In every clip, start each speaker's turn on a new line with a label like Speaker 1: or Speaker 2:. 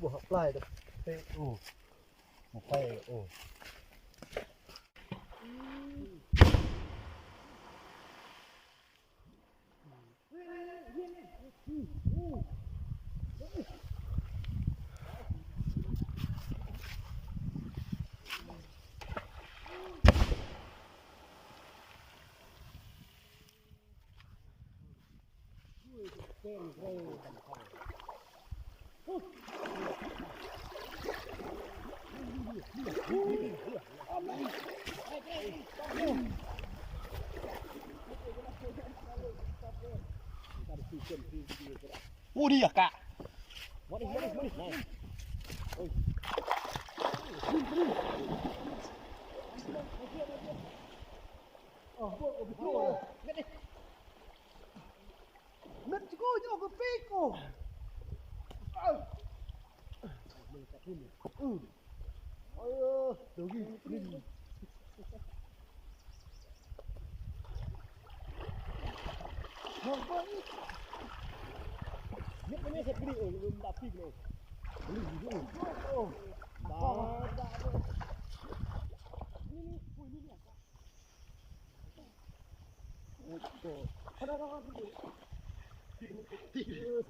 Speaker 1: buah fly tu. Một phê đi à cả.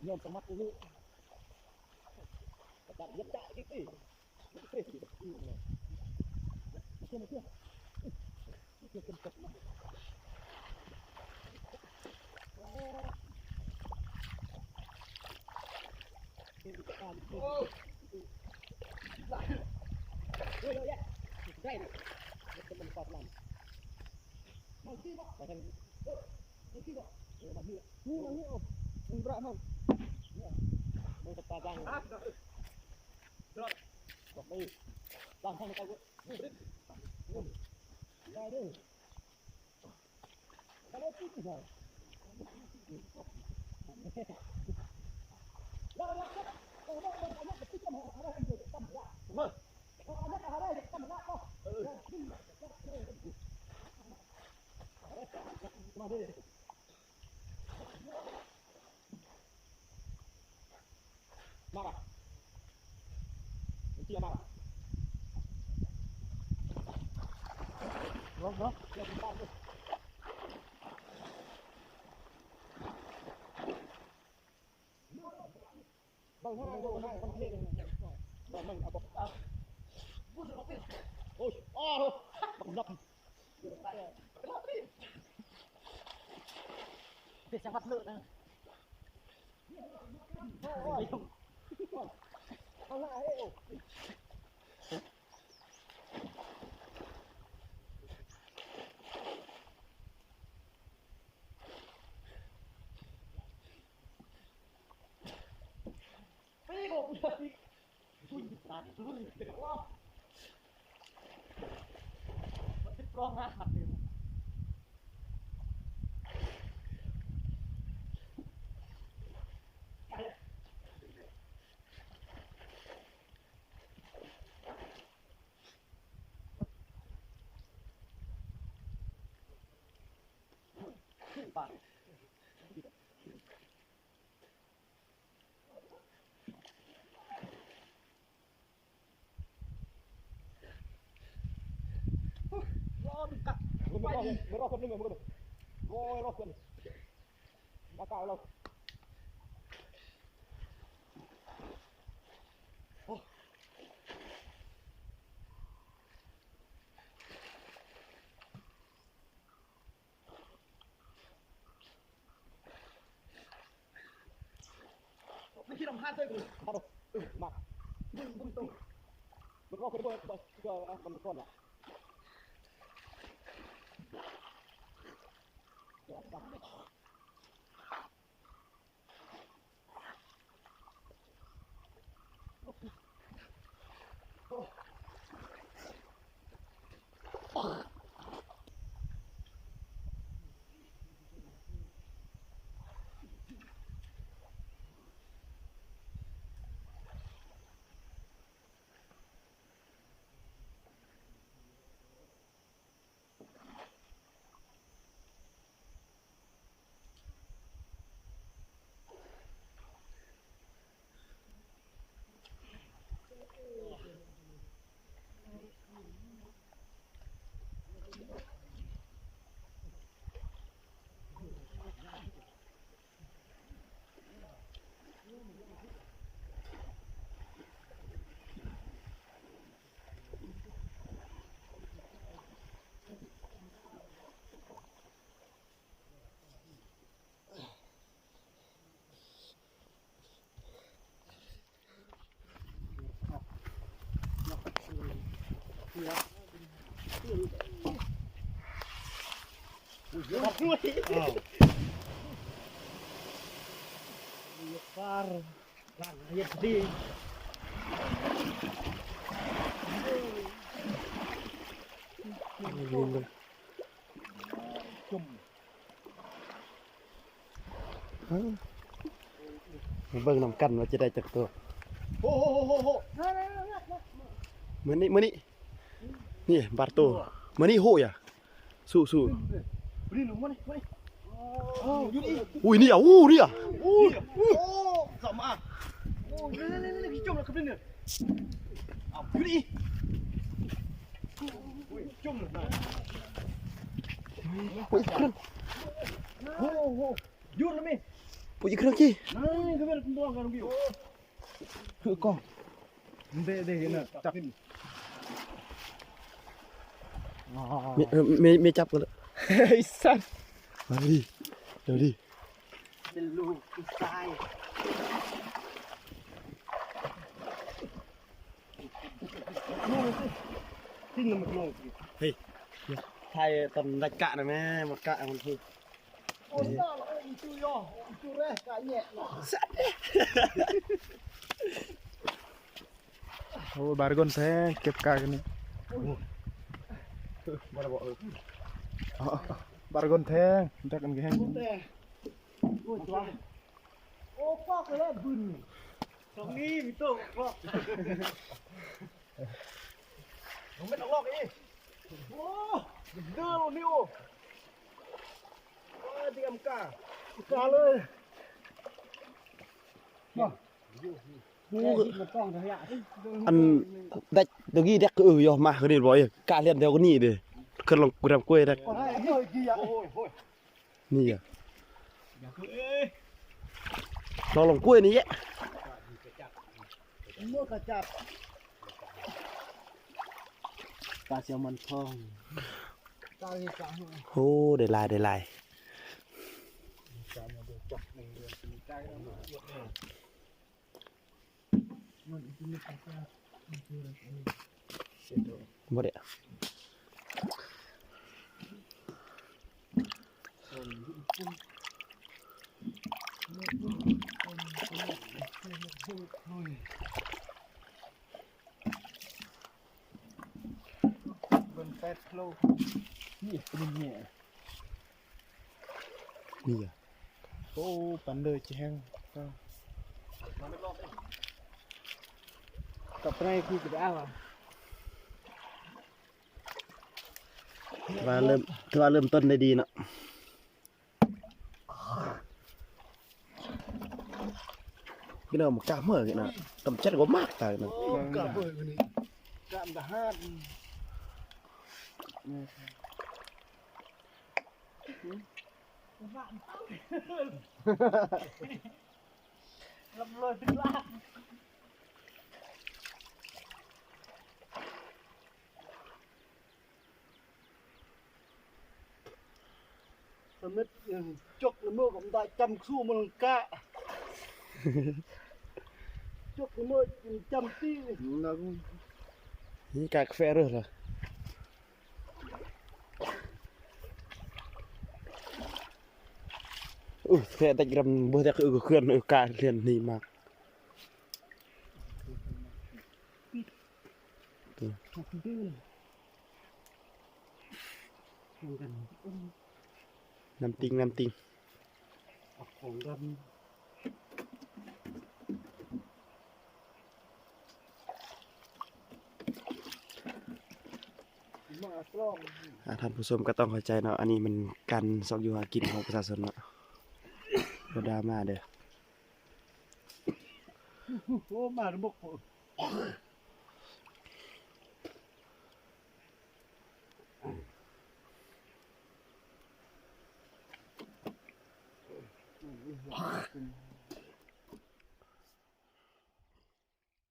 Speaker 1: Yang temat ini. Tak letak gitu. Marah. Nanti marah. Bro. Sangat lợn nè. Không lại đấy. Berokok nih, berokok. Goy rokok. Bakal lo. Ini kita makan tuh. Aduh, mak. Buntung. Berokok boleh juga berokok lah. Far, lang ayat di.
Speaker 2: เบิ่งนำกันว่าจะได้จักตัว
Speaker 1: โอ้โห
Speaker 2: มื้อนี้นี่บาดตัวมื้อนี้โหยอ่ะสู้
Speaker 1: Beri lu mana? Oh, yuri.
Speaker 2: อุ้ยนี่อ่ะอู้นี่อ่ะ
Speaker 1: Oh, sama. Oh, ni hijau lah kebeli ni. Ah, yuri. Ui, hijau lah.
Speaker 2: ปุ้ยเครื่อง
Speaker 1: Oh, yur lah mi.
Speaker 2: ปุ้ยเครื่องกี้
Speaker 1: Nah, kebeli kumpulan kan biu.
Speaker 2: คือกล้อง
Speaker 1: Deh ni, cak ni.
Speaker 2: ไม่จับกันเลย
Speaker 1: Hei, san.
Speaker 2: มาดิเดี๋ยวดิ
Speaker 1: Lu kusai. ทิ้งมันลง
Speaker 2: ไทยตอนดักกะนะแม่หมดกะมันคือ
Speaker 1: โอ้ยน่าละโอ้ยจุยอ่ะจุแรกกะแย่ละ
Speaker 3: โอ้บาร์กอนแท้เก็บกากันนี่
Speaker 2: บ่ได้บอก
Speaker 3: บาร์กอนแท้ดักกันแห้ง
Speaker 1: แต่โอ้ยจ้าโอ้ฟอกเลยบึนตรงนี้มีโต๊ะฟอกผมไม่ต้องลอกอีโอ้เดินนิวโอ้ยตีกำกาเลยมันต้องทะยะ
Speaker 2: อันได้ตะกี้เด็กก็ยอมมาคือนี่บ่อยกะเรียนเดียวก็นี่เด้ขึ้นลงกูทำกล้วยได้
Speaker 1: โอ้ยเฮ้ยกี่อ่ะโอ้ยโอ้ย
Speaker 2: นี่อ่ะ
Speaker 1: เอ้ย
Speaker 2: ลองลงกล้วยนี่แยะ
Speaker 1: เมื่อกระจับกาเสียมันทองกาที่จับ
Speaker 2: โอ้ได้ลาย บ่ได้นี่อ่ะ
Speaker 3: โอ้ปันเลยแจ้ง
Speaker 1: กับไรคือจะได้ป่ะ
Speaker 2: ว่าเริ่มต้นได้ดีเนาะcái nào mà cá mở cái nào tầm chất có mát tại nó
Speaker 1: กะเบยวันนี้กะมะฮาดลำเลยถึงลากสมิธยังจกในมือผมได้จำสู้มันกะจกในมือจำตีนะ
Speaker 2: นี่cà phê rồi là thế tại làm bữa chắc khuyên cả liền nỉ mà น้ำติง
Speaker 1: ของดำมาสลอง
Speaker 2: ท่านผู้ชมก็ต้องเข้าใจเนาะอันนี้มันการซอกอยู่หากินของประชาชนเนาะบ่ดราม่าเด้อ
Speaker 1: โอ้มาระบบ